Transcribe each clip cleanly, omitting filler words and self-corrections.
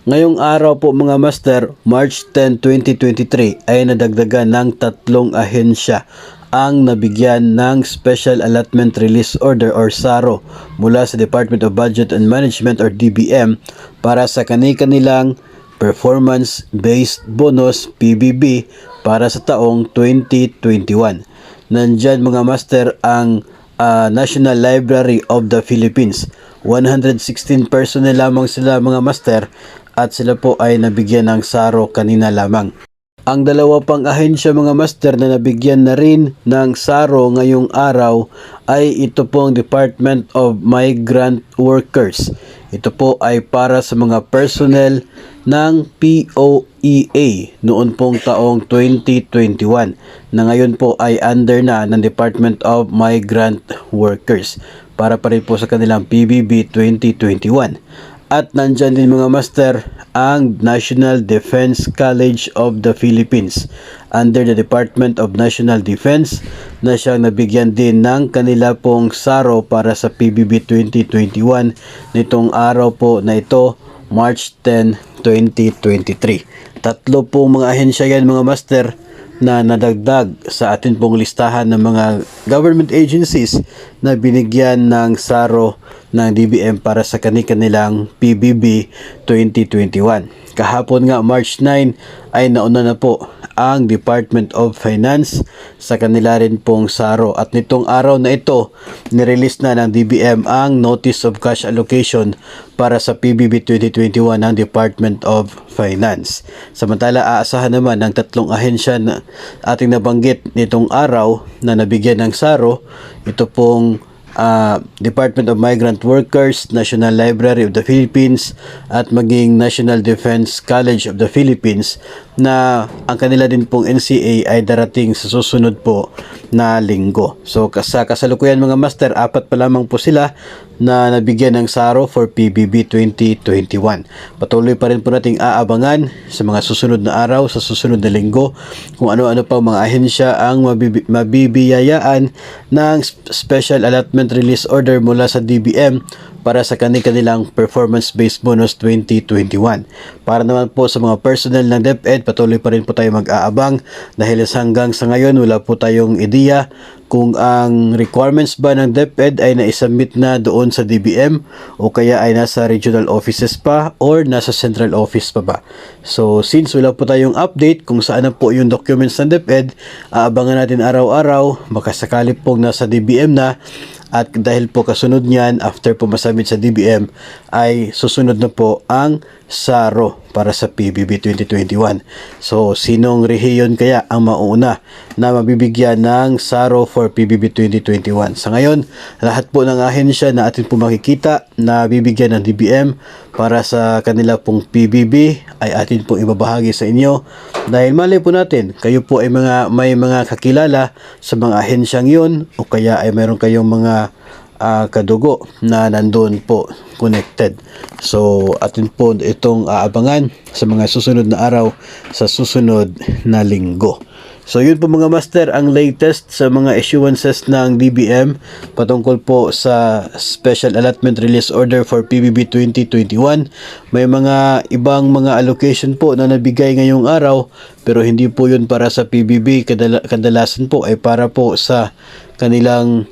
Ngayong araw po mga master, March 10, 2023 ay nadagdagan ng 3 ahensya ang nabigyan ng Special Allotment Release Order or SARO mula sa Department of Budget and Management or DBM para sa kani-kanilang Performance-Based Bonus PBB para sa taong 2021. Nandyan mga master ang National Library of the Philippines. 116 personnel lamang sila mga master at sila po ay nabigyan ng SARO kanina lamang. Ang dalawa pang ahensya mga master na nabigyan na rin ng SARO ngayong araw ay ito pong Department of Migrant Workers. Ito po ay para sa mga personnel ng POEA noon pong taong 2021 na ngayon po ay under na ng Department of Migrant Workers para pa rin po sa kanilang PBB 2021. At nandyan din mga master ang National Defense College of the Philippines under the Department of National Defense na siyang nabigyan din ng kanila pong SARO para sa PBB 2021 nitong araw po na ito, March 10, 2023. Tatlo pong mga ahensya yan mga master na nadagdag sa atin pong listahan ng mga government agencies na binigyan ng SARO ng DBM para sa kanilang PBB 2021. Kahapon nga March 9 ay nauna na po ang Department of Finance sa kanila rin pong SARO at nitong araw na ito nirelease na ng DBM ang Notice of Cash Allocation para sa PBB 2021 ng Department of Finance. Samantala aasahan naman ng tatlong ahensya na ating nabanggit nitong araw na nabigyan ng SARO. Ito pong Department of Migrant Workers, National Library of the Philippines at maging National Defense College of the Philippines na ang kanila din pong NCA ay darating sa susunod po na linggo. So sa kasalukuyan mga master, 4 pa lamang po sila na nabigyan ng SARO for PBB 2021. Patuloy pa rin po nating aabangan sa mga susunod na araw, sa susunod na linggo kung ano-ano pa mga ahensya ang mabibiyayaan ng Special Allotment Release Order mula sa DBM para sa kanilang Performance-Based Bonus 2021. Para naman po sa mga personnel ng DepEd, patuloy pa rin po tayo mag-aabang dahil hanggang sa ngayon wala po tayong ideya kung ang requirements ba ng DepEd ay naisubmit na doon sa DBM o kaya ay nasa regional offices pa or nasa central office pa ba. So since wala po tayong update kung saan na po yung documents ng DepEd, aabangan natin araw-araw, baka sakali pong nasa DBM na. At dahil po kasunod niyan, after po masubmit sa DBM, ay susunod na po ang SARO para sa PBB 2021. So, sinong rehiyon kaya ang mauna na mabibigyan ng SARO for PBB 2021? Sa ngayon, lahat po ng ahensya na atin po makikita na bibigyan ng DBM para sa kanila pong PBB ay atin po ibabahagi sa inyo. Dahil malay po natin, kayo po ay may mga kakilala sa mga ahensyang yun o kaya ay mayroon kayong mga kadugo na nandun po connected. So atin po itong aabangan sa mga susunod na araw, sa susunod na linggo. So yun po mga master ang latest sa mga issuances ng DBM patungkol po sa Special Allotment Release Order for PBB 2021. May mga ibang mga allocation po na nabigay ngayong araw pero hindi po yun para sa PBB. Kadalasan po ay para po sa kanilang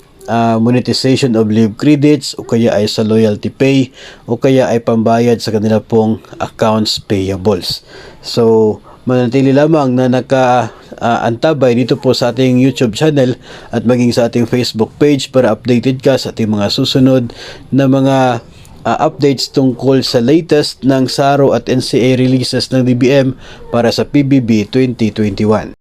monetization of leave credits o kaya ay sa loyalty pay o kaya ay pambayad sa kanila pong accounts payables. So manatili lamang na naka-antabay dito po sa ating YouTube channel at maging sa ating Facebook page para updated ka sa ating mga susunod na mga updates tungkol sa latest ng SARO at NCA releases ng DBM para sa PBB 2021.